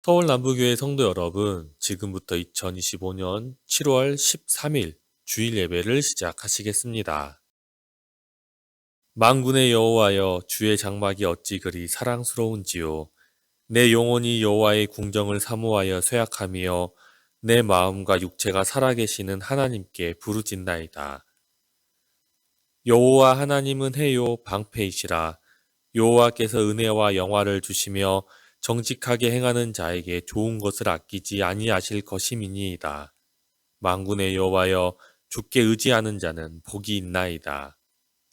서울 남부교회 성도 여러분, 지금부터 2025년 7월 13일 주일 예배를 시작하시겠습니다. 만군의 여호와여, 주의 장막이 어찌 그리 사랑스러운지요. 내 영혼이 여호와의 궁정을 사모하여 쇠약하며 내 마음과 육체가 살아계시는 하나님께 부르짖나이다. 여호와 하나님은 해요 방패이시라. 여호와께서 은혜와 영화를 주시며 정직하게 행하는 자에게 좋은 것을 아끼지 아니하실 것임이니이다. 만군의 여호와여, 주께 의지하는 자는 복이 있나이다.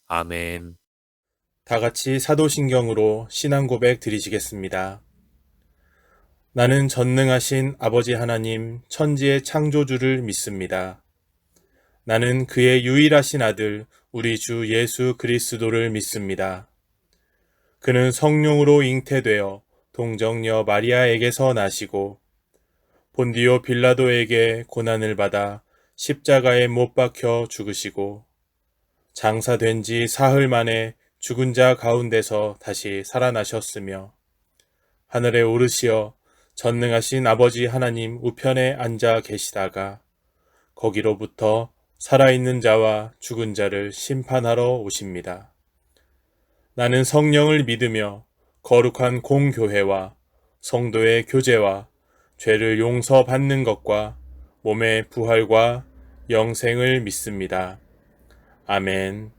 아멘. 다 같이 사도신경으로 신앙 고백 드리시겠습니다. 나는 전능하신 아버지 하나님 천지의 창조주를 믿습니다. 나는 그의 유일하신 아들 우리 주 예수 그리스도를 믿습니다. 그는 성령으로 잉태되어 동정녀 마리아에게서 나시고 본디오 빌라도에게 고난을 받아 십자가에 못 박혀 죽으시고 장사된 지 사흘 만에 죽은 자 가운데서 다시 살아나셨으며 하늘에 오르시어 전능하신 아버지 하나님 우편에 앉아 계시다가 거기로부터 살아있는 자와 죽은 자를 심판하러 오십니다. 나는 성령을 믿으며 거룩한 공교회와 성도의 교제와 죄를 용서받는 것과 몸의 부활과 영생을 믿습니다. 아멘.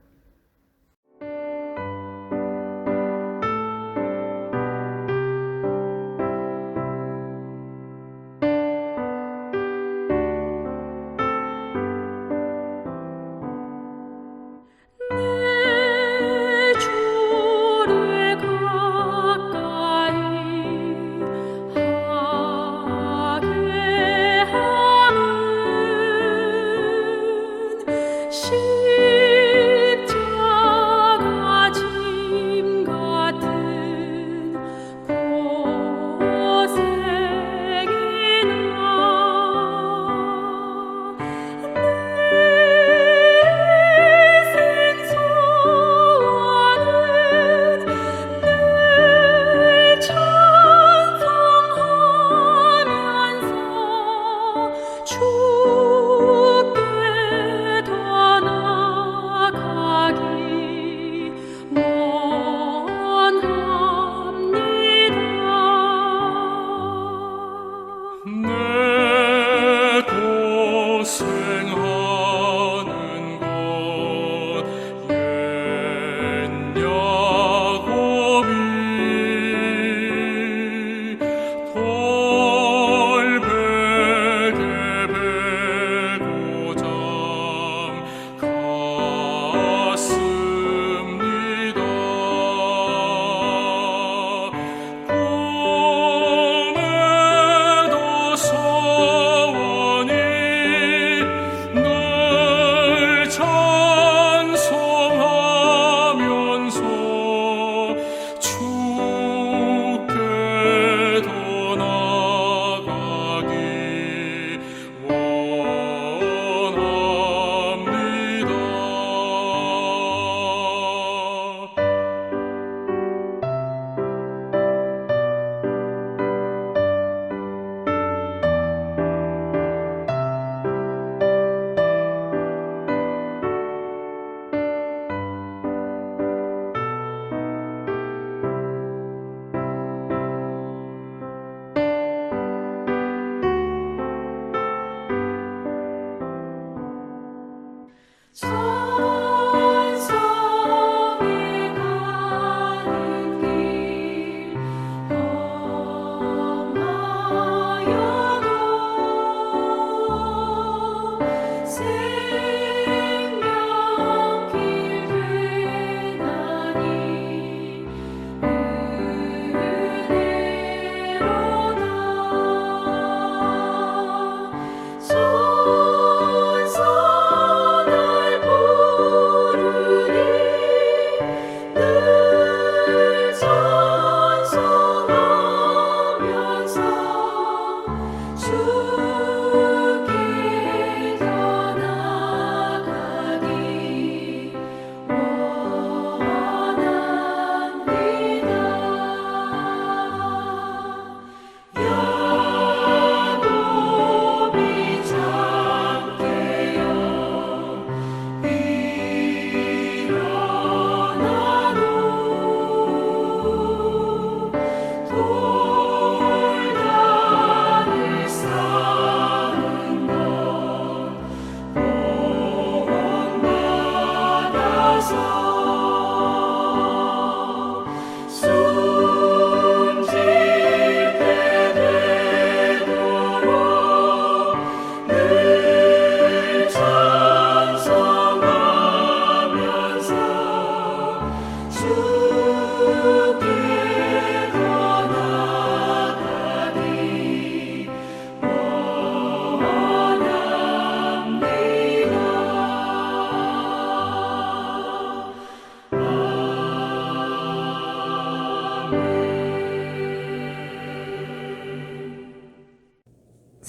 내 주를 가까이 하게 하는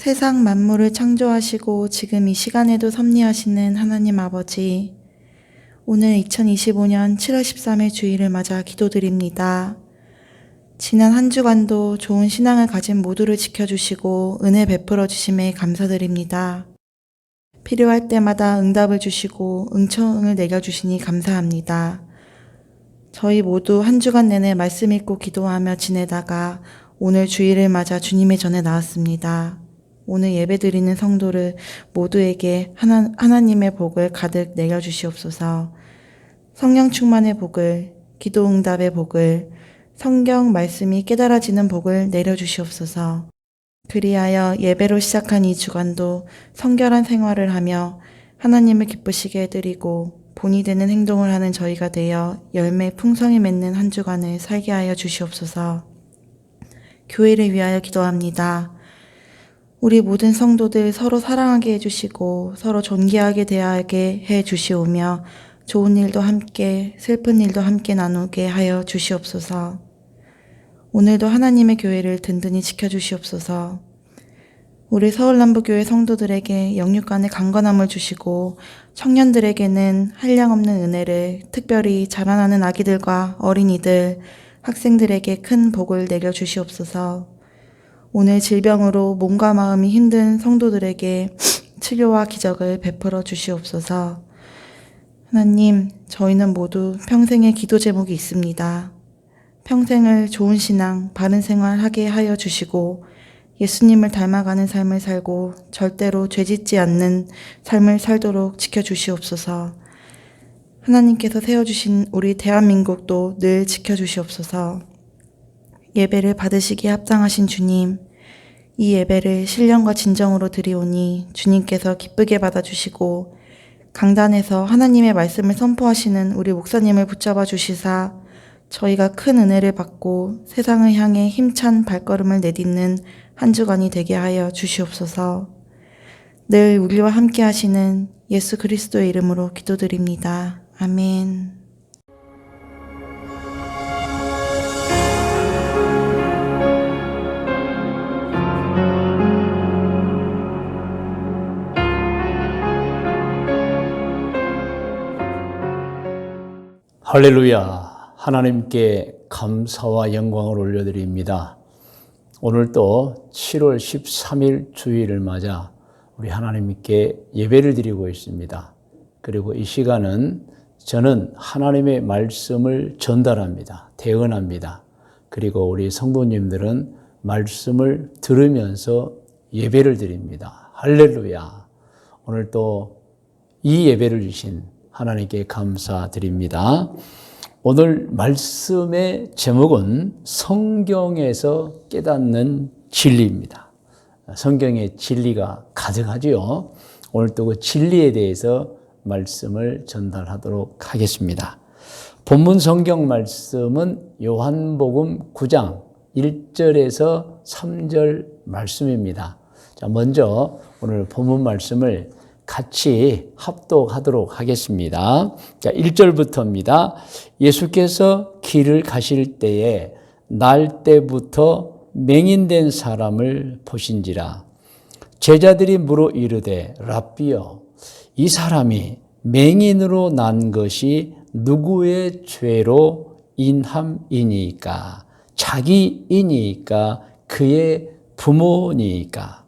세상 만물을 창조하시고 지금 이 시간에도 섭리하시는 하나님 아버지, 오늘 2025년 7월 13일 주일을 맞아 기도드립니다. 지난 한 주간도 좋은 신앙을 가진 모두를 지켜주시고 은혜 베풀어 주심에 감사드립니다. 필요할 때마다 응답을 주시고 응처응을 내려주시니 감사합니다. 저희 모두 한 주간 내내 말씀 읽고 기도하며 지내다가 오늘 주일을 맞아 주님의 전에 나왔습니다. 오늘 예배드리는 성도를 모두에게 하나님의 복을 가득 내려주시옵소서. 성령 충만의 복을, 기도 응답의 복을, 성경 말씀이 깨달아지는 복을 내려주시옵소서. 그리하여 예배로 시작한 이 주간도 성결한 생활을 하며 하나님을 기쁘시게 해드리고 본이 되는 행동을 하는 저희가 되어 열매 풍성히 맺는 한 주간을 살게 하여 주시옵소서. 교회를 위하여 기도합니다. 우리 모든 성도들 서로 사랑하게 해주시고 서로 존귀하게 대하게 해주시오며 좋은 일도 함께 슬픈 일도 함께 나누게 하여 주시옵소서. 오늘도 하나님의 교회를 든든히 지켜주시옵소서. 우리 서울남부교회 성도들에게 영육간의 강건함을 주시고 청년들에게는 한량없는 은혜를, 특별히 자라나는 아기들과 어린이들, 학생들에게 큰 복을 내려주시옵소서. 오늘 질병으로 몸과 마음이 힘든 성도들에게 치료와 기적을 베풀어 주시옵소서. 하나님, 저희는 모두 평생의 기도 제목이 있습니다. 평생을 좋은 신앙, 바른 생활 하게 하여 주시고 예수님을 닮아가는 삶을 살고 절대로 죄짓지 않는 삶을 살도록 지켜주시옵소서. 하나님께서 세워주신 우리 대한민국도 늘 지켜주시옵소서. 예배를 받으시기에 합당하신 주님, 이 예배를 신령과 진정으로 드리오니 주님께서 기쁘게 받아주시고 강단에서 하나님의 말씀을 선포하시는 우리 목사님을 붙잡아 주시사 저희가 큰 은혜를 받고 세상을 향해 힘찬 발걸음을 내딛는 한 주간이 되게 하여 주시옵소서. 늘 우리와 함께 하시는 예수 그리스도의 이름으로 기도드립니다. 아멘. 할렐루야. 하나님께 감사와 영광을 올려드립니다. 오늘 또 7월 13일 주일을 맞아 우리 하나님께 예배를 드리고 있습니다. 그리고 이 시간은 저는 하나님의 말씀을 전달합니다. 대언합니다. 그리고 우리 성도님들은 말씀을 들으면서 예배를 드립니다. 할렐루야. 오늘 또 이 예배를 주신 하나님께 감사드립니다. 오늘 말씀의 제목은 성경에서 깨닫는 진리입니다. 성경의 진리가 가득하지요. 오늘 또 그 진리에 대해서 말씀을 전달하도록 하겠습니다. 본문 성경 말씀은 요한복음 9장 1절에서 3절 말씀입니다. 자, 먼저 오늘 본문 말씀을 같이 합독하도록 하겠습니다. 자, 1절부터입니다. 예수께서 길을 가실 때에 날 때부터 맹인된 사람을 보신지라. 제자들이 물어 이르되 랍비여, 이 사람이 맹인으로 난 것이 누구의 죄로 인함이니까? 자기이니까? 그의 부모니까?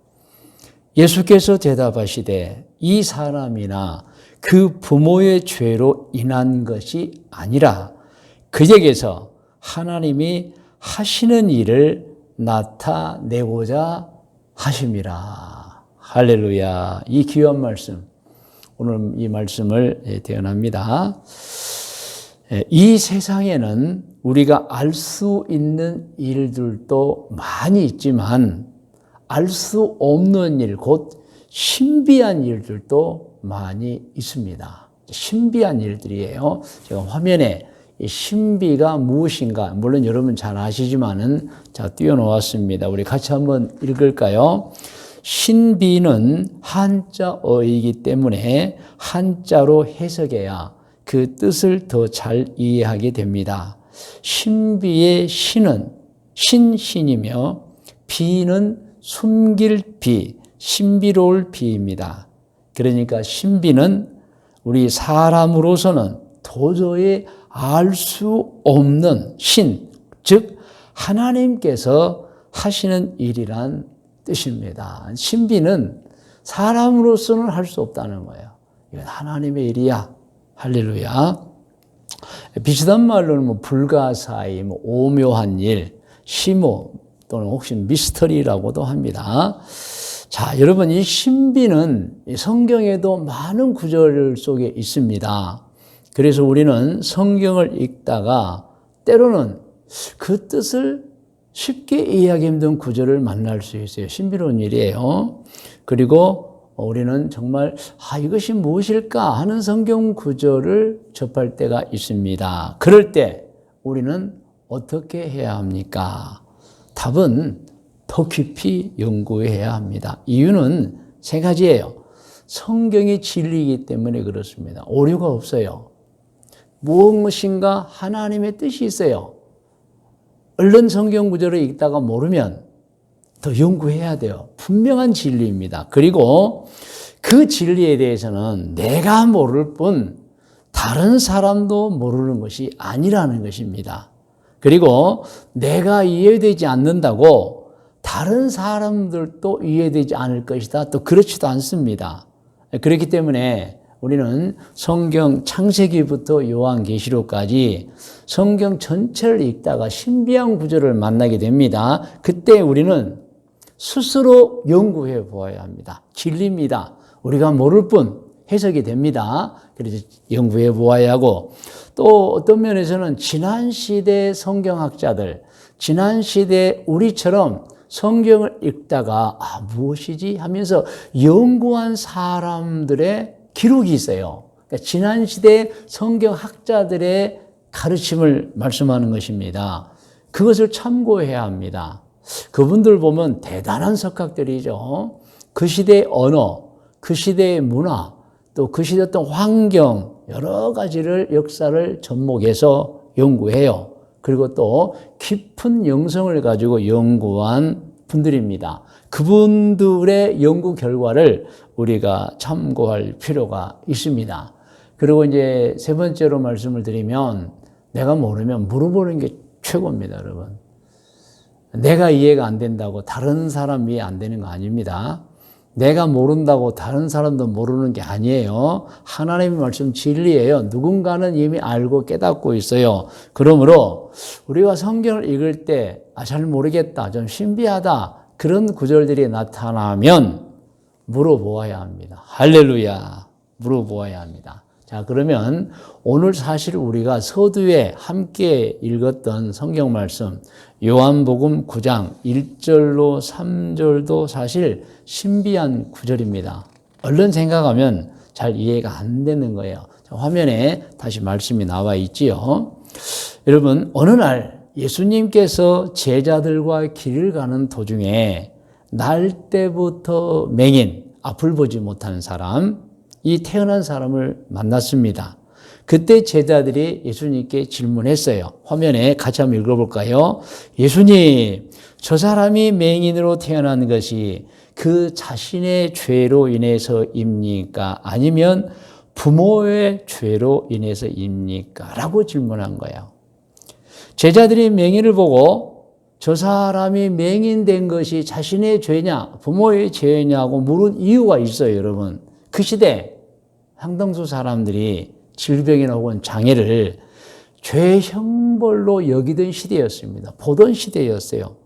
예수께서 대답하시되 이 사람이나 그 부모의 죄로 인한 것이 아니라 그에게서 하나님이 하시는 일을 나타내고자 하심이라. 할렐루야. 이 귀한 말씀, 오늘 이 말씀을 대언합니다. 이 세상에는 우리가 알 수 있는 일들도 많이 있지만 알 수 없는 일, 곧 신비한 일들도 많이 있습니다. 신비한 일들이에요. 제가 화면에 이 신비가 무엇인가, 물론 여러분 잘 아시지만은 자, 띄워놓았습니다. 우리 같이 한번 읽을까요? 신비는 한자어이기 때문에 한자로 해석해야 그 뜻을 더 잘 이해하게 됩니다. 신비의 신은 신이며 비는 숨길 비, 신비로울 비입니다. 그러니까 신비는 우리 사람으로서는 도저히 알 수 없는 신, 즉 하나님께서 하시는 일이란 뜻입니다. 신비는 사람으로서는 할 수 없다는 거예요. 이건 하나님의 일이야. 할렐루야. 비슷한 말로는 뭐 불가사의, 뭐 오묘한 일, 심오 또는 혹시 미스터리라고도 합니다. 자, 여러분, 이 신비는 성경에도 많은 구절 속에 있습니다. 그래서 우리는 성경을 읽다가 때로는 그 뜻을 쉽게 이해하기 힘든 구절을 만날 수 있어요. 신비로운 일이에요. 그리고 우리는 정말 이것이 무엇일까 하는 성경 구절을 접할 때가 있습니다. 그럴 때 우리는 어떻게 해야 합니까? 답은 더 깊이 연구해야 합니다. 이유는 세 가지예요. 성경이 진리이기 때문에 그렇습니다. 오류가 없어요. 무엇인가 하나님의 뜻이 있어요. 얼른 성경 구절을 읽다가 모르면 더 연구해야 돼요. 분명한 진리입니다. 그리고 그 진리에 대해서는 내가 모를 뿐 다른 사람도 모르는 것이 아니라는 것입니다. 그리고 내가 이해되지 않는다고 다른 사람들도 이해되지 않을 것이다. 또 그렇지도 않습니다. 그렇기 때문에 우리는 성경 창세기부터 요한계시록까지 성경 전체를 읽다가 신비한 구절을 만나게 됩니다. 그때 우리는 스스로 연구해 보아야 합니다. 진리입니다. 우리가 모를 뿐 해석이 됩니다. 그래서 연구해 보아야 하고, 또 어떤 면에서는 지난 시대 성경학자들, 지난 시대 우리처럼 성경을 읽다가 무엇이지 하면서 연구한 사람들의 기록이 있어요. 그러니까 지난 시대 성경학자들의 가르침을 말씀하는 것입니다. 그것을 참고해야 합니다. 그분들 보면 대단한 석학들이죠. 그 시대의 언어, 그 시대의 문화, 또 그 시대 어떤 환경, 여러 가지를 역사를 접목해서 연구해요. 그리고 또 깊은 영성을 가지고 연구한 분들입니다. 그분들의 연구 결과를 우리가 참고할 필요가 있습니다. 그리고 이제 세 번째로 말씀을 드리면, 내가 모르면 물어보는 게 최고입니다, 여러분. 내가 이해가 안 된다고 다른 사람 이해 안 되는 거 아닙니다. 내가 모른다고 다른 사람도 모르는 게 아니에요. 하나님의 말씀 진리예요. 누군가는 이미 알고 깨닫고 있어요. 그러므로 우리가 성경을 읽을 때 잘 모르겠다, 좀 신비하다, 그런 구절들이 나타나면 물어보아야 합니다. 할렐루야. 물어보아야 합니다. 자, 그러면 오늘 사실 우리가 서두에 함께 읽었던 성경 말씀, 요한복음 9장 1절로 3절도 사실 신비한 구절입니다. 얼른 생각하면 잘 이해가 안 되는 거예요. 자, 화면에 다시 말씀이 나와 있지요. 여러분, 어느 날 예수님께서 제자들과 길을 가는 도중에 날 때부터 맹인, 앞을 보지 못하는 사람, 이 태어난 사람을 만났습니다. 그때 제자들이 예수님께 질문했어요. 화면에 같이 한번 읽어볼까요? 예수님, 저 사람이 맹인으로 태어난 것이 그 자신의 죄로 인해서입니까? 아니면 부모의 죄로 인해서입니까? 라고 질문한 거예요. 제자들이 맹인을 보고 저 사람이 맹인된 것이 자신의 죄냐, 부모의 죄냐고 물은 이유가 있어요, 여러분. 그 시대 상당수 사람들이 질병이나 혹은 장애를 죄 형벌로 여기던 시대였습니다. 보던 시대였어요.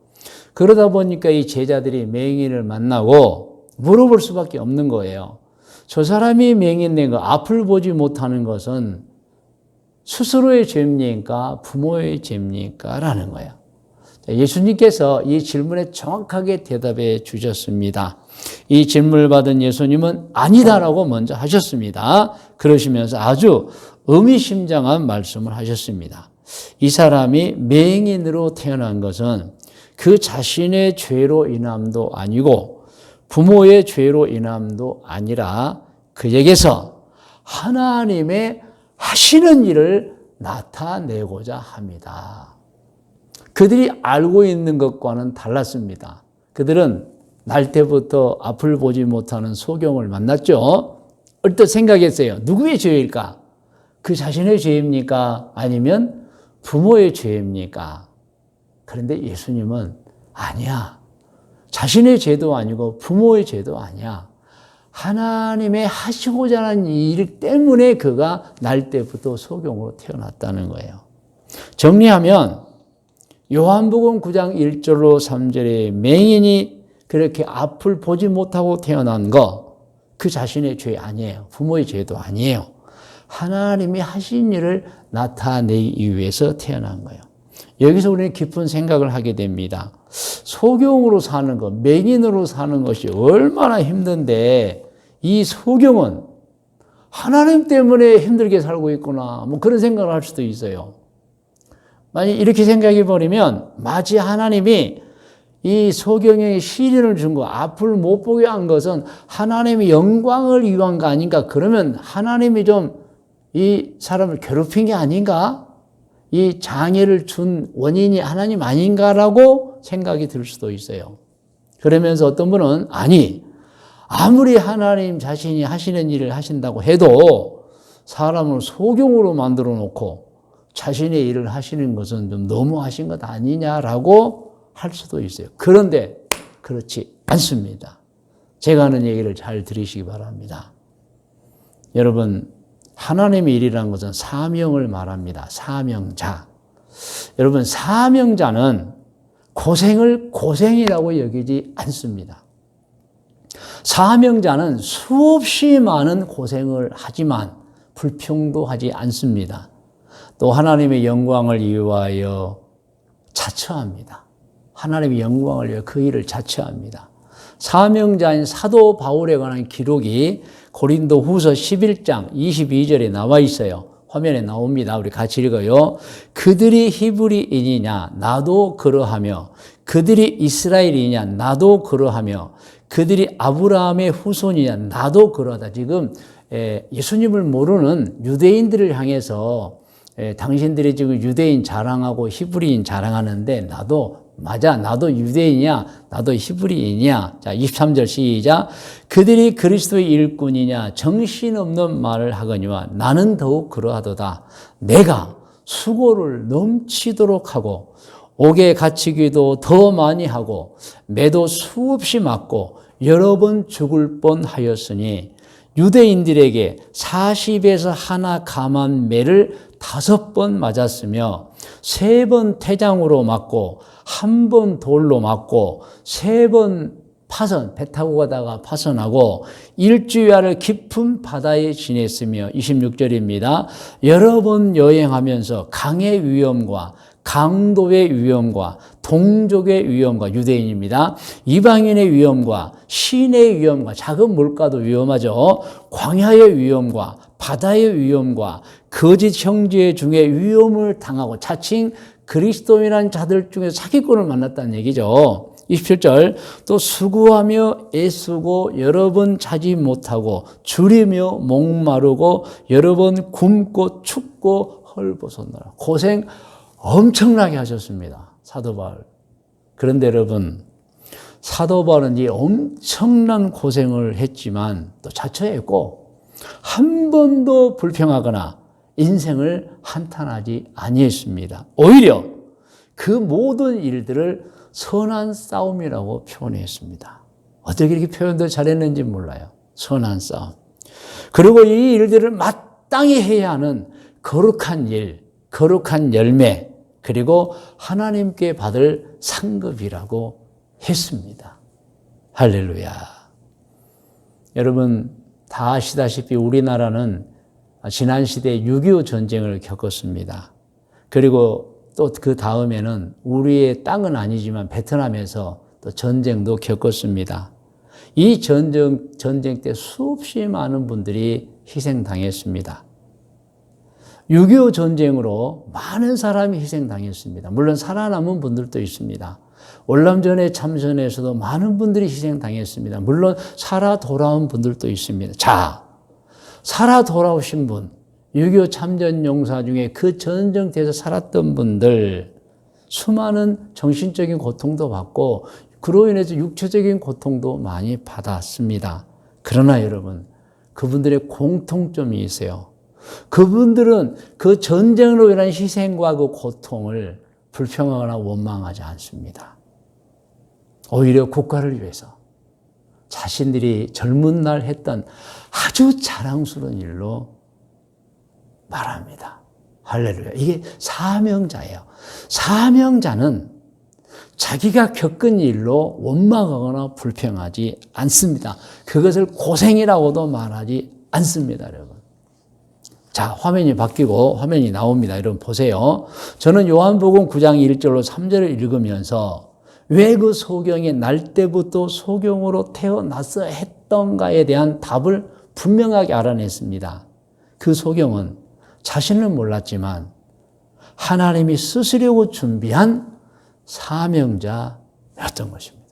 그러다 보니까 이 제자들이 맹인을 만나고 물어볼 수밖에 없는 거예요. 저 사람이 맹인된 거, 앞을 보지 못하는 것은 스스로의 죄입니까? 부모의 죄입니까? 라는 거예요. 예수님께서 이 질문에 정확하게 대답해 주셨습니다. 이 질문을 받은 예수님은 아니다라고 먼저 하셨습니다. 그러시면서 아주 의미심장한 말씀을 하셨습니다. 이 사람이 맹인으로 태어난 것은 그 자신의 죄로 인함도 아니고 부모의 죄로 인함도 아니라 그에게서 하나님의 하시는 일을 나타내고자 합니다. 그들이 알고 있는 것과는 달랐습니다. 그들은 날 때부터 앞을 보지 못하는 소경을 만났죠. 얼뜻 생각했어요. 누구의 죄일까? 그 자신의 죄입니까? 아니면 부모의 죄입니까? 그런데 예수님은 아니야. 자신의 죄도 아니고 부모의 죄도 아니야. 하나님의 하시고자 하는 일 때문에 그가 날 때부터 소경으로 태어났다는 거예요. 정리하면 요한복음 9장 1절로 3절에 맹인이 그렇게 앞을 보지 못하고 태어난 거, 그 자신의 죄 아니에요. 부모의 죄도 아니에요. 하나님이 하신 일을 나타내기 위해서 태어난 거예요. 여기서 우리는 깊은 생각을 하게 됩니다. 소경으로 사는 것, 맹인으로 사는 것이 얼마나 힘든데 이 소경은 하나님 때문에 힘들게 살고 있구나, 뭐 그런 생각을 할 수도 있어요. 만약 이렇게 생각해 버리면 마치 하나님이 이 소경에게 시련을 준 거, 앞을 못 보게 한 것은 하나님의 영광을 위한 거 아닌가? 그러면 하나님이 좀 이 사람을 괴롭힌 게 아닌가? 이 장애를 준 원인이 하나님 아닌가라고 생각이 들 수도 있어요. 그러면서 어떤 분은 아니, 아무리 하나님 자신이 하시는 일을 하신다고 해도 사람을 소경으로 만들어 놓고 자신의 일을 하시는 것은 좀 너무하신 것 아니냐라고 할 수도 있어요. 그런데 그렇지 않습니다. 제가 하는 얘기를 잘 들으시기 바랍니다. 여러분, 하나님의 일이라는 것은 사명을 말합니다. 사명자. 여러분, 사명자는 고생을 고생이라고 여기지 않습니다. 사명자는 수없이 많은 고생을 하지만 불평도 하지 않습니다. 또 하나님의 영광을 위하여 자처합니다. 하나님의 영광을 위하여 그 일을 자처합니다. 사명자인 사도 바울에 관한 기록이 고린도 후서 11장 22절에 나와 있어요. 화면에 나옵니다. 우리 같이 읽어요. 그들이 히브리인이냐 나도 그러하며 그들이 이스라엘이냐 나도 그러하며 그들이 아브라함의 후손이냐 나도 그러하다. 지금 예수님을 모르는 유대인들을 향해서 당신들이 지금 유대인 자랑하고 히브리인 자랑하는데 나도 맞아, 나도 유대인이야, 나도 히브리인이야. 자, 23절 시작. 그들이 그리스도의 일꾼이냐 정신없는 말을 하거니와 나는 더욱 그러하도다. 내가 수고를 넘치도록 하고 옥에 갇히기도 더 많이 하고 매도 수없이 맞고 여러 번 죽을 뻔하였으니 유대인들에게 40에서 하나 감한 매를 5번 맞았으며 3번 태장으로 맞고 1번 돌로 맞고 3번 파선, 배 타고 가다가 파선하고 일주야를 깊은 바다에 지냈으며 26절입니다. 여러 번 여행하면서 강의 위험과 강도의 위험과 동족의 위험과 유대인입니다. 이방인의 위험과 시내의 위험과 작은 물가도 위험하죠. 광야의 위험과 바다의 위험과 거짓 형제 중에 위험을 당하고 자칭 그리스도인이라는 자들 중에 사기꾼을 만났다는 얘기죠. 27절 또 수고하며 애쓰고 여러 번 자지 못하고 줄이며 목마르고 여러 번 굶고 춥고 헐벗었노라. 고생 엄청나게 하셨습니다. 사도 바울. 그런데 여러분, 사도 바울은 이 엄청난 고생을 했지만 또 자처했고 한 번도 불평하거나 인생을 한탄하지 아니했습니다. 오히려 그 모든 일들을 선한 싸움이라고 표현했습니다. 어떻게 이렇게 표현도 잘했는지 몰라요. 선한 싸움. 그리고 이 일들을 마땅히 해야 하는 거룩한 일, 거룩한 열매, 그리고 하나님께 받을 상급이라고 했습니다. 할렐루야. 여러분 다 아시다시피 우리나라는 지난 시대에 6.25 전쟁을 겪었습니다. 그리고 또 그 다음에는 우리의 땅은 아니지만 베트남에서 또 전쟁도 겪었습니다. 이 전쟁 때 수없이 많은 분들이 희생당했습니다. 6.25 전쟁으로 많은 사람이 희생당했습니다. 물론 살아남은 분들도 있습니다. 월남전에 참전해서도 많은 분들이 희생당했습니다. 물론 살아 돌아온 분들도 있습니다. 자, 살아 돌아오신 분, 6.25 참전 용사 중에 그 전쟁터에서 살았던 분들, 수많은 정신적인 고통도 받고 그로 인해서 육체적인 고통도 많이 받았습니다. 그러나 여러분, 그분들의 공통점이 있어요. 그분들은 그 전쟁으로 인한 희생과 그 고통을 불평하거나 원망하지 않습니다. 오히려 국가를 위해서 자신들이 젊은 날 했던 아주 자랑스러운 일로 말합니다. 할렐루야. 이게 사명자예요. 사명자는 자기가 겪은 일로 원망하거나 불평하지 않습니다. 그것을 고생이라고도 말하지 않습니다, 여러분. 자, 화면이 바뀌고 화면이 나옵니다. 여러분 보세요. 저는 요한복음 9장 1절로 3절을 읽으면서 왜 그 소경이 날 때부터 소경으로 태어났어 했던가에 대한 답을 분명하게 알아냈습니다. 그 소경은 자신을 몰랐지만 하나님이 쓰시려고 준비한 사명자였던 것입니다.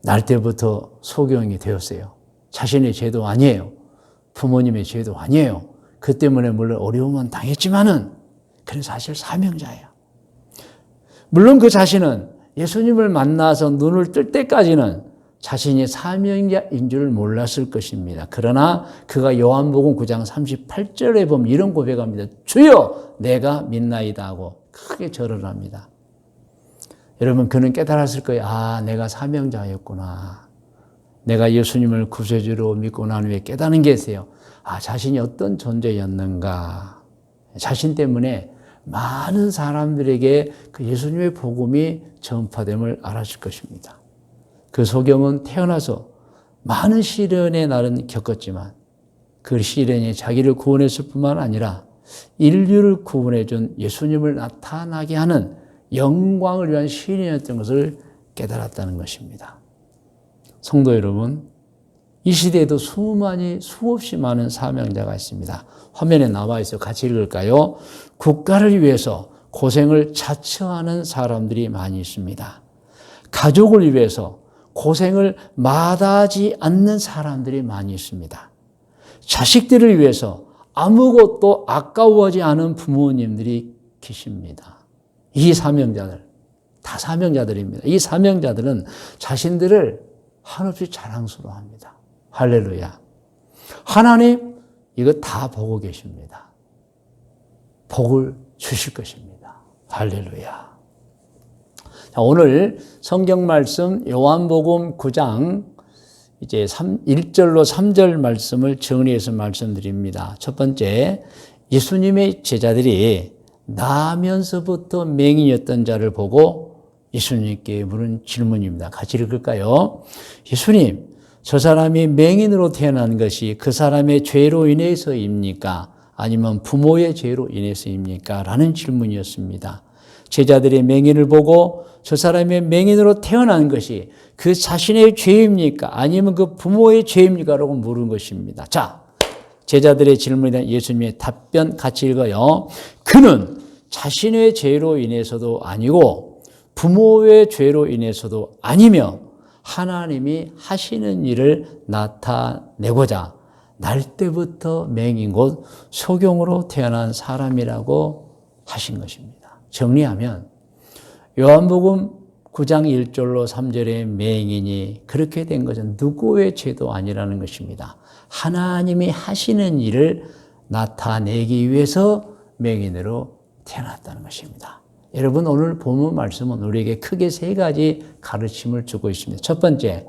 날 때부터 소경이 되었어요. 자신의 죄도 아니에요. 부모님의 죄도 아니에요. 그 때문에 물론 어려움은 당했지만은 그는 사실 사명자예요. 물론 그 자신은 예수님을 만나서 눈을 뜰 때까지는 자신이 사명자인 줄 몰랐을 것입니다. 그러나 그가 요한복음 9장 38절에 보면 이런 고백합니다. 주여 내가 믿나이다 하고 크게 절을 합니다. 여러분 그는 깨달았을 거예요. 아, 내가 사명자였구나. 내가 예수님을 구세주로 믿고 난 후에 깨닫는 게 있어요. 아, 자신이 어떤 존재였는가. 자신 때문에 많은 사람들에게 그 예수님의 복음이 전파됨을 알았을 것입니다. 그 소경은 태어나서 많은 시련의 날은 겪었지만 그 시련이 자기를 구원했을 뿐만 아니라 인류를 구원해 준 예수님을 나타나게 하는 영광을 위한 시련이었던 것을 깨달았다는 것입니다. 성도 여러분, 이 시대에도 수없이 많은 사명자가 있습니다. 화면에 나와 있어요. 같이 읽을까요? 국가를 위해서 고생을 자처하는 사람들이 많이 있습니다. 가족을 위해서 고생을 마다하지 않는 사람들이 많이 있습니다. 자식들을 위해서 아무것도 아까워하지 않은 부모님들이 계십니다. 이 사명자들, 다 사명자들입니다. 이 사명자들은 자신들을 한없이 자랑스러워합니다. 할렐루야. 하나님 이거 다 보고 계십니다. 복을 주실 것입니다. 할렐루야. 자, 오늘 성경 말씀 요한복음 9장 이제 1절로 3절 말씀을 정리해서 말씀드립니다. 첫 번째, 예수님의 제자들이 나면서부터 맹인이었던 자를 보고 예수님께 물은 질문입니다. 같이 읽을까요? 예수님, 저 사람이 맹인으로 태어난 것이 그 사람의 죄로 인해서입니까? 아니면 부모의 죄로 인해서입니까? 라는 질문이었습니다. 제자들이 맹인을 보고 저 사람이 맹인으로 태어난 것이 그 자신의 죄입니까? 아니면 그 부모의 죄입니까? 라고 물은 것입니다. 자, 제자들의 질문에 대한 예수님의 답변 같이 읽어요. 그는 자신의 죄로 인해서도 아니고 부모의 죄로 인해서도 아니며 하나님이 하시는 일을 나타내고자 날 때부터 맹인 곧 소경으로 태어난 사람이라고 하신 것입니다. 정리하면 요한복음 9장 1절로 3절의 맹인이 그렇게 된 것은 누구의 죄도 아니라는 것입니다. 하나님이 하시는 일을 나타내기 위해서 맹인으로 태어났다는 것입니다. 여러분 오늘 본문 말씀은 우리에게 크게 세 가지 가르침을 주고 있습니다. 첫 번째,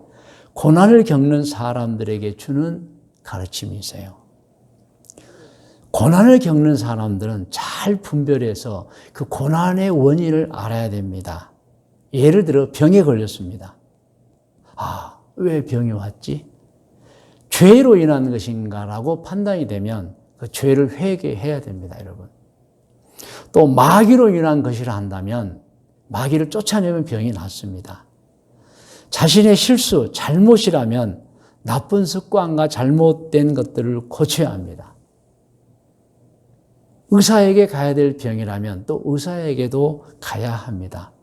고난을 겪는 사람들에게 주는 가르침이 있어요. 고난을 겪는 사람들은 잘 분별해서 그 고난의 원인을 알아야 됩니다. 예를 들어 병에 걸렸습니다. 아, 왜 병이 왔지? 죄로 인한 것인가라고 판단이 되면 그 죄를 회개해야 됩니다, 여러분. 또 마귀로 인한 것이라 한다면 마귀를 쫓아내면 병이 낫습니다. 자신의 실수, 잘못이라면 나쁜 습관과 잘못된 것들을 고쳐야 합니다. 의사에게 가야 될 병이라면 또 의사에게도 가야 합니다.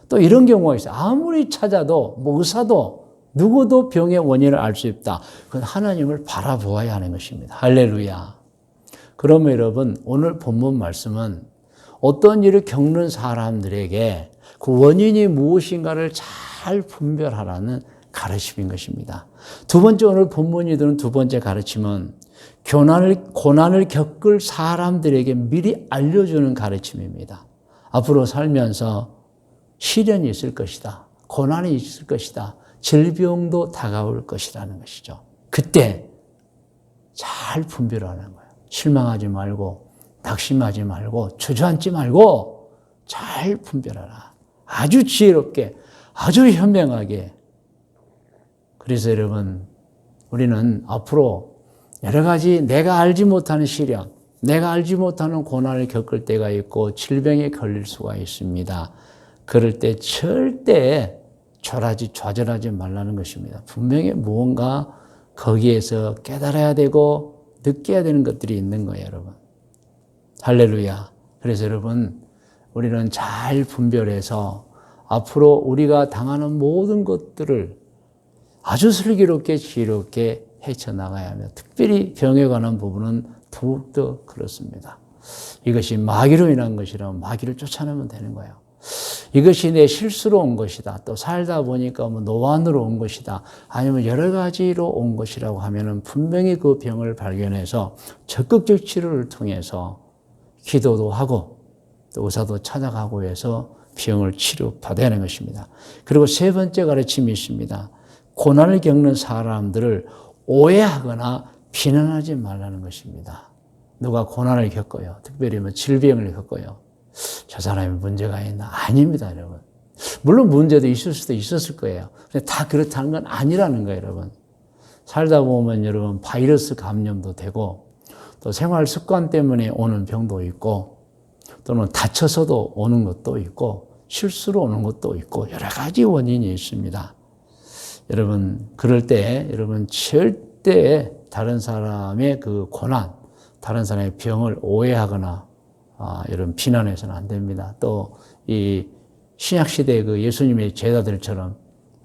또 이런 경우가 있어요. 아무리 찾아도 의사도 누구도 병의 원인을 알 수 없다. 그건 하나님을 바라보아야 하는 것입니다. 할렐루야. 그러면 여러분 오늘 본문 말씀은 어떤 일을 겪는 사람들에게 그 원인이 무엇인가를 잘 분별하라는 가르침인 것입니다. 두 번째, 오늘 본문이 드는 두 번째 가르침은 고난을 겪을 사람들에게 미리 알려주는 가르침입니다. 앞으로 살면서 시련이 있을 것이다. 고난이 있을 것이다. 질병도 다가올 것이라는 것이죠. 그때 잘 분별하는 거예요. 실망하지 말고, 낙심하지 말고, 주저앉지 말고 잘 분별하라. 아주 지혜롭게, 아주 현명하게. 그래서 여러분, 우리는 앞으로 여러 가지 내가 알지 못하는 시련, 내가 알지 못하는 고난을 겪을 때가 있고 질병에 걸릴 수가 있습니다. 그럴 때 절대 좌절하지 말라는 것입니다. 분명히 무언가 거기에서 깨달아야 되고 느껴야 되는 것들이 있는 거예요, 여러분. 할렐루야. 그래서 여러분, 우리는 잘 분별해서 앞으로 우리가 당하는 모든 것들을 아주 슬기롭게 지혜롭게 헤쳐나가야 하며, 특별히 병에 관한 부분은 더욱더 그렇습니다. 이것이 마귀로 인한 것이라면 마귀를 쫓아내면 되는 거예요. 이것이 내 실수로 온 것이다. 또 살다 보니까 노안으로 온 것이다. 아니면 여러 가지로 온 것이라고 하면은 분명히 그 병을 발견해서 적극적 치료를 통해서 기도도 하고 또 의사도 찾아가고 해서 병을 치료받아야 하는 것입니다. 그리고 세 번째 가르침이 있습니다. 고난을 겪는 사람들을 오해하거나 비난하지 말라는 것입니다. 누가 고난을 겪어요. 특별히 질병을 겪어요. 저 사람이 문제가 있나? 아닙니다, 여러분. 물론 문제도 있을 수도 있었을 거예요. 근데 다 그렇다는 건 아니라는 거예요, 여러분. 살다 보면 여러분 바이러스 감염도 되고 또 생활 습관 때문에 오는 병도 있고 또는 다쳐서도 오는 것도 있고 실수로 오는 것도 있고 여러 가지 원인이 있습니다. 여러분, 그럴 때 여러분 절대 다른 사람의 그 고난, 다른 사람의 병을 오해하거나 여러분 비난해서는 안 됩니다. 또 이 신약시대 그 예수님의 제자들처럼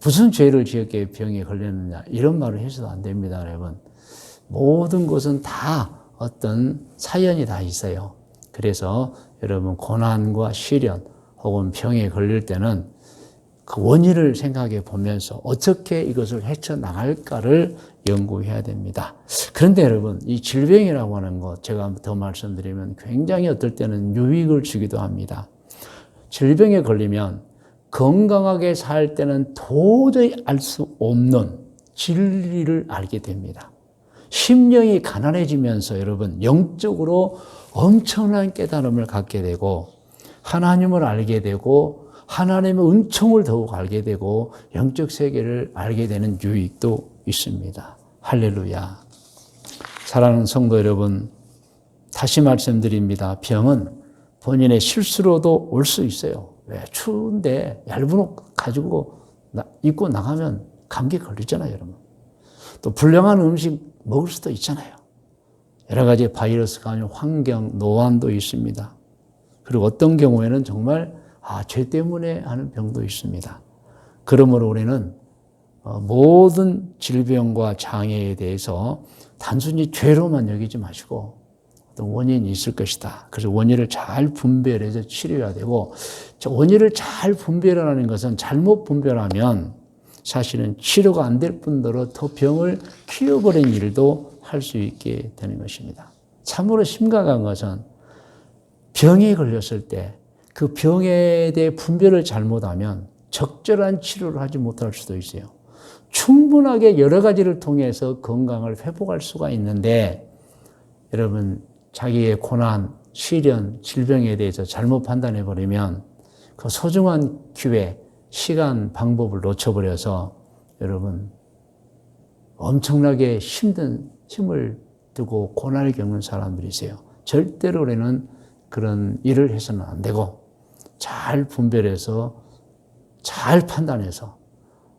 무슨 죄를 지었기에 병에 걸렸느냐 이런 말을 해서도 안 됩니다, 여러분. 모든 것은 다 어떤 사연이 다 있어요. 그래서 여러분 고난과 시련 혹은 병에 걸릴 때는 그 원인을 생각해 보면서 어떻게 이것을 헤쳐나갈까를 연구해야 됩니다. 그런데 여러분, 이 질병이라고 하는 것, 제가 더 말씀드리면 굉장히 어떨 때는 유익을 주기도 합니다. 질병에 걸리면 건강하게 살 때는 도저히 알 수 없는 진리를 알게 됩니다. 심령이 가난해지면서 여러분, 영적으로 엄청난 깨달음을 갖게 되고 하나님을 알게 되고 하나님의 은총을 더욱 알게 되고 영적 세계를 알게 되는 유익도 있습니다. 할렐루야. 사랑하는 성도 여러분, 다시 말씀드립니다. 병은 본인의 실수로도 올 수 있어요. 왜? 추운데 얇은 옷 가지고 입고 나가면 감기 걸리잖아요, 여러분. 또 불량한 음식 먹을 수도 있잖아요. 여러 가지 바이러스가 아닌 환경, 노안도 있습니다. 그리고 어떤 경우에는 정말 죄 때문에 하는 병도 있습니다. 그러므로 우리는 모든 질병과 장애에 대해서 단순히 죄로만 여기지 마시고 어떤 원인이 있을 것이다. 그래서 원인을 잘 분별해서 치료해야 되고, 원인을 잘 분별하는 것은 잘못 분별하면 사실은 치료가 안 될 뿐더러 더 병을 키워버린 일도 할 수 있게 되는 것입니다. 참으로 심각한 것은 병에 걸렸을 때 그 병에 대해 분별을 잘못하면 적절한 치료를 하지 못할 수도 있어요. 충분하게 여러 가지를 통해서 건강을 회복할 수가 있는데 여러분 자기의 고난, 시련, 질병에 대해서 잘못 판단해버리면 그 소중한 기회, 시간, 방법을 놓쳐버려서 여러분 엄청나게 힘을 두고 고난을 겪는 사람들이세요. 절대로 우리는 그런 일을 해서는 안 되고 잘 분별해서 잘 판단해서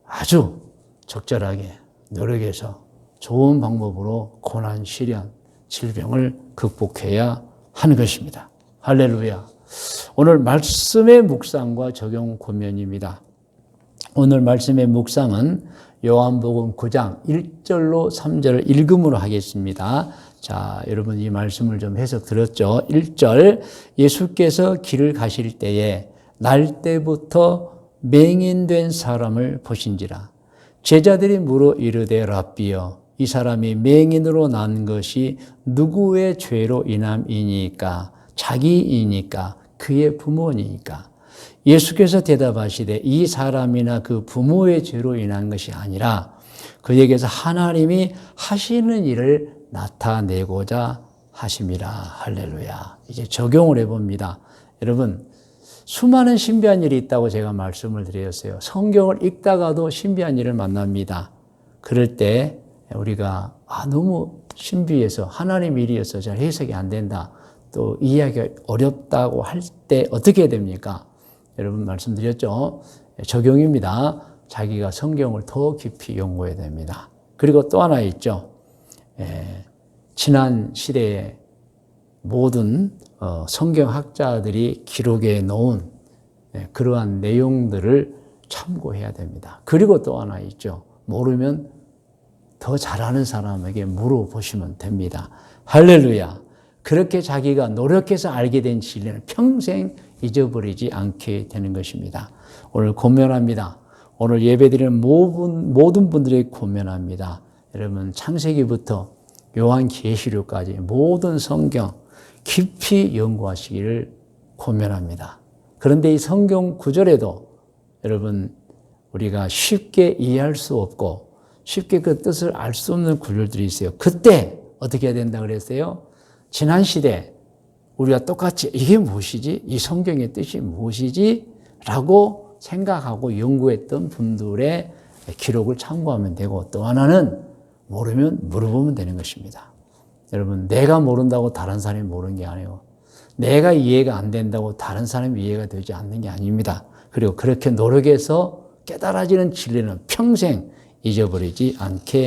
아주 적절하게 노력해서 좋은 방법으로 고난, 시련, 질병을 극복해야 하는 것입니다. 할렐루야. 오늘 말씀의 묵상과 적용 고면입니다. 오늘 말씀의 묵상은 요한복음 9장 1절로 3절을 읽음으로 하겠습니다. 자, 여러분 이 말씀을 좀 해석 들었죠? 1절, 예수께서 길을 가실 때에 날 때부터 맹인된 사람을 보신지라. 제자들이 물어 이르되 랍비여, 이 사람이 맹인으로 난 것이 누구의 죄로 인함이니까? 자기이니까? 그의 부모니까? 예수께서 대답하시되 이 사람이나 그 부모의 죄로 인한 것이 아니라 그에게서 하나님이 하시는 일을 나타내고자 하심이라. 할렐루야. 이제 적용을 해봅니다. 여러분, 수많은 신비한 일이 있다고 제가 말씀을 드렸어요. 성경을 읽다가도 신비한 일을 만납니다. 그럴 때 우리가 너무 신비해서 하나님 일이어서 잘 해석이 안 된다, 또 이해하기가 어렵다고 할 때 어떻게 됩니까? 여러분 말씀드렸죠. 적용입니다. 자기가 성경을 더 깊이 연구해야 됩니다. 그리고 또 하나 있죠. 지난 시대의 모든 성경학자들이 기록해 놓은 그러한 내용들을 참고해야 됩니다. 그리고 또 하나 있죠. 모르면 더 잘하는 사람에게 물어보시면 됩니다. 할렐루야. 그렇게 자기가 노력해서 알게 된 진리는 평생 잊어버리지 않게 되는 것입니다. 오늘 권면합니다. 오늘 예배드리는 모든 분들에게 권면합니다. 여러분, 창세기부터 요한계시록까지 모든 성경 깊이 연구하시기를 권면합니다. 그런데 이 성경 구절에도 여러분, 우리가 쉽게 이해할 수 없고 쉽게 그 뜻을 알 수 없는 구절들이 있어요. 그때 어떻게 해야 된다 그랬어요? 지난 시대 우리가 똑같이 이게 무엇이지? 이 성경의 뜻이 무엇이지? 라고 생각하고 연구했던 분들의 기록을 참고하면 되고, 또 하나는 모르면 물어보면 되는 것입니다. 여러분, 내가 모른다고 다른 사람이 모르는 게 아니에요. 내가 이해가 안 된다고 다른 사람이 이해가 되지 않는 게 아닙니다. 그리고 그렇게 노력해서 깨달아지는 진리는 평생 잊어버리지 않게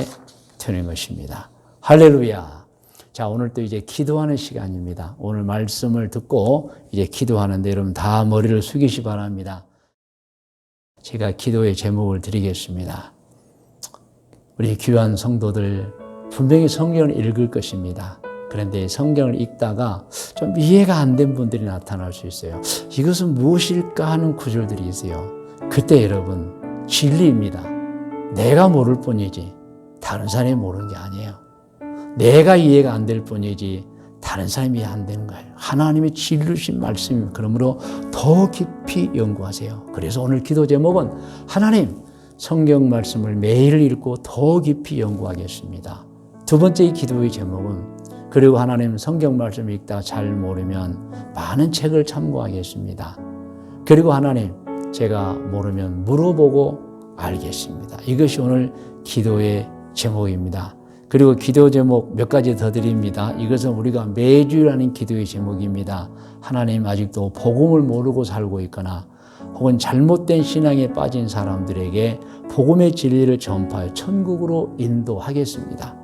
되는 것입니다. 할렐루야. 자, 오늘 또 이제 기도하는 시간입니다. 오늘 말씀을 듣고 이제 기도하는데 여러분 다 머리를 숙이시 바랍니다. 제가 기도의 제목을 드리겠습니다. 우리 귀한 성도들 분명히 성경을 읽을 것입니다. 그런데 성경을 읽다가 좀 이해가 안 된 분들이 나타날 수 있어요. 이것은 무엇일까 하는 구절들이 있어요. 그때 여러분, 진리입니다. 내가 모를 뿐이지 다른 사람이 모르는 게 아니에요. 내가 이해가 안 될 뿐이지 다른 사람이 이해 안 되는 거예요. 하나님이 진리신 말씀입니다. 그러므로 더 깊이 연구하세요. 그래서 오늘 기도 제목은 하나님, 성경 말씀을 매일 읽고 더 깊이 연구하겠습니다. 두 번째 기도의 제목은 그리고 하나님 성경 말씀 읽다 잘 모르면 많은 책을 참고하겠습니다. 그리고 하나님, 제가 모르면 물어보고 알겠습니다. 이것이 오늘 기도의 제목입니다. 그리고 기도 제목 몇 가지 더 드립니다. 이것은 우리가 매주일 하는 기도의 제목입니다. 하나님, 아직도 복음을 모르고 살고 있거나 혹은 잘못된 신앙에 빠진 사람들에게 복음의 진리를 전파해 천국으로 인도하겠습니다.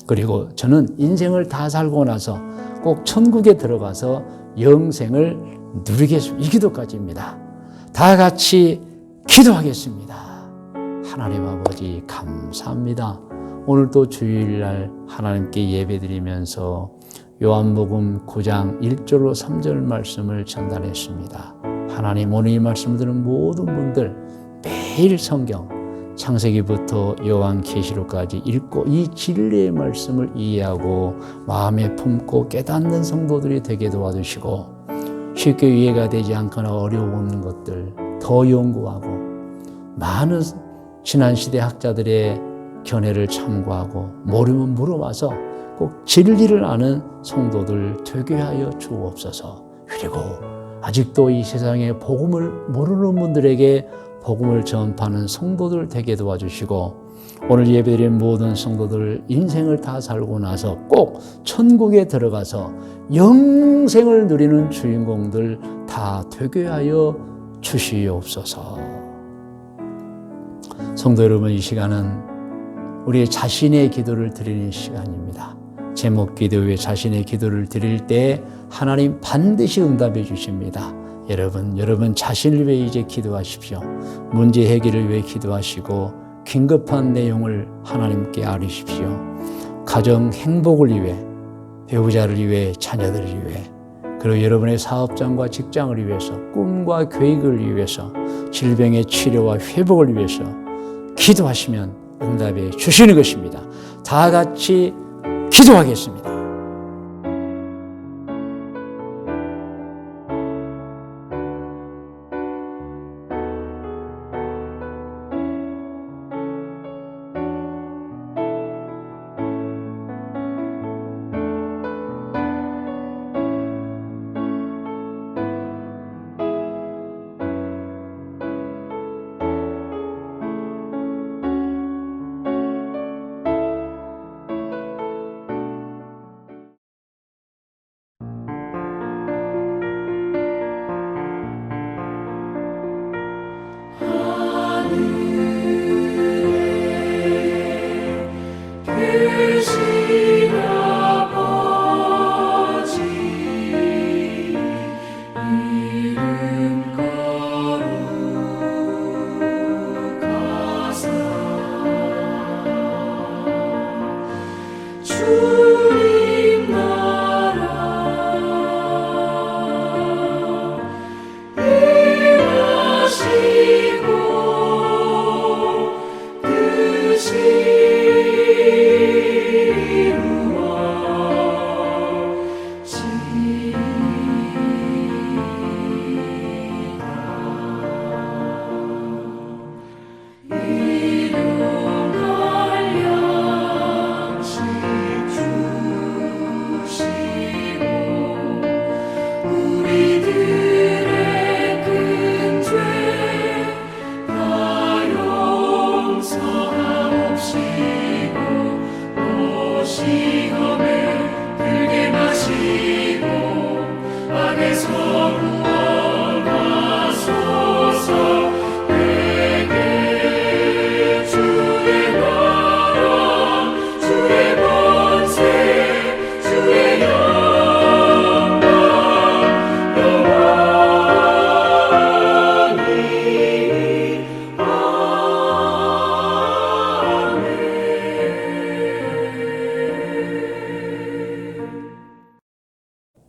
그리고 저는 인생을 다 살고 나서 꼭 천국에 들어가서 영생을 누리겠습니다. 이 기도까지입니다. 다 같이 기도하겠습니다. 하나님 아버지, 감사합니다. 오늘 또 주일날 하나님께 예배드리면서 요한복음 9장 1절로 3절 말씀을 전달했습니다. 하나님, 오늘 이 말씀을 듣는 모든 분들 매일 성경 창세기부터 요한계시록까지 읽고 이 진리의 말씀을 이해하고 마음에 품고 깨닫는 성도들이 되게 도와주시고, 쉽게 이해가 되지 않거나 어려운 것들 더 연구하고 많은 지난 시대 학자들의 견해를 참고하고 모르면 물어봐서 꼭 진리를 아는 성도들 되게 하여 주옵소서. 그리고 아직도 이 세상에 복음을 모르는 분들에게 복음을 전파하는 성도들 되게 도와주시고, 오늘 예배드린 모든 성도들 인생을 다 살고 나서 꼭 천국에 들어가서 영생을 누리는 주인공들 다 되게 하여 주시옵소서. 성도 여러분, 이 시간은 우리 자신의 기도를 드리는 시간입니다. 제목 기도에 자신의 기도를 드릴 때 하나님 반드시 응답해 주십니다. 여러분 자신을 위해 이제 기도하십시오. 문제 해결을 위해 기도하시고 긴급한 내용을 하나님께 아뢰십시오. 가정 행복을 위해, 배우자를 위해, 자녀들을 위해, 그리고 여러분의 사업장과 직장을 위해서, 꿈과 계획을 위해서, 질병의 치료와 회복을 위해서 기도하시면 응답해 주시는 것입니다. 다 같이 기도하겠습니다. 계신 아버지 이름 거룩하사 주님 나라 임하시고 뜻이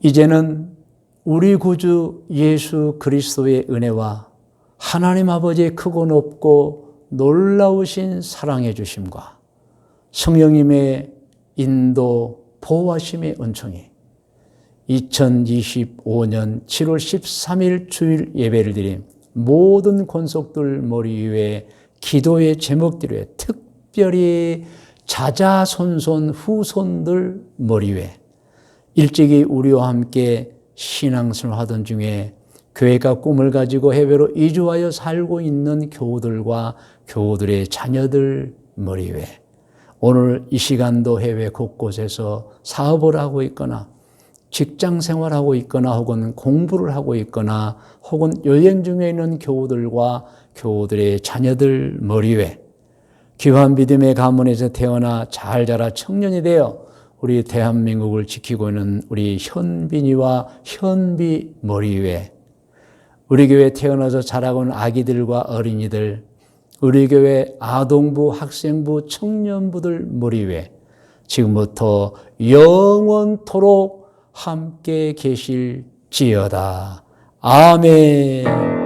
이제는 우리 구주 예수 그리스도의 은혜와 하나님 아버지의 크고 높고 놀라우신 사랑해 주심과 성령님의 인도 보호하심의 은총이 2025년 7월 13일 주일 예배를 드린 모든 권속들 머리 위에 기도의 제목들 위에 특별히 자자손손 후손들 머리 위에 일찍이 우리와 함께 신앙생활 하던 중에 교회가 꿈을 가지고 해외로 이주하여 살고 있는 교우들과 교우들의 자녀들 머리 위에 오늘 이 시간도 해외 곳곳에서 사업을 하고 있거나 직장 생활하고 있거나 혹은 공부를 하고 있거나 혹은 여행 중에 있는 교우들과 교우들의 자녀들 머리 위에 귀한 믿음의 가문에서 태어나 잘 자라 청년이 되어 우리 대한민국을 지키고 있는 우리 현빈이와 현비 머리 위에 우리 교회 태어나서 자라고 있는 아기들과 어린이들, 우리 교회 아동부, 학생부, 청년부들 머리 위에 지금부터 영원토록 함께 계실지어다. 아멘.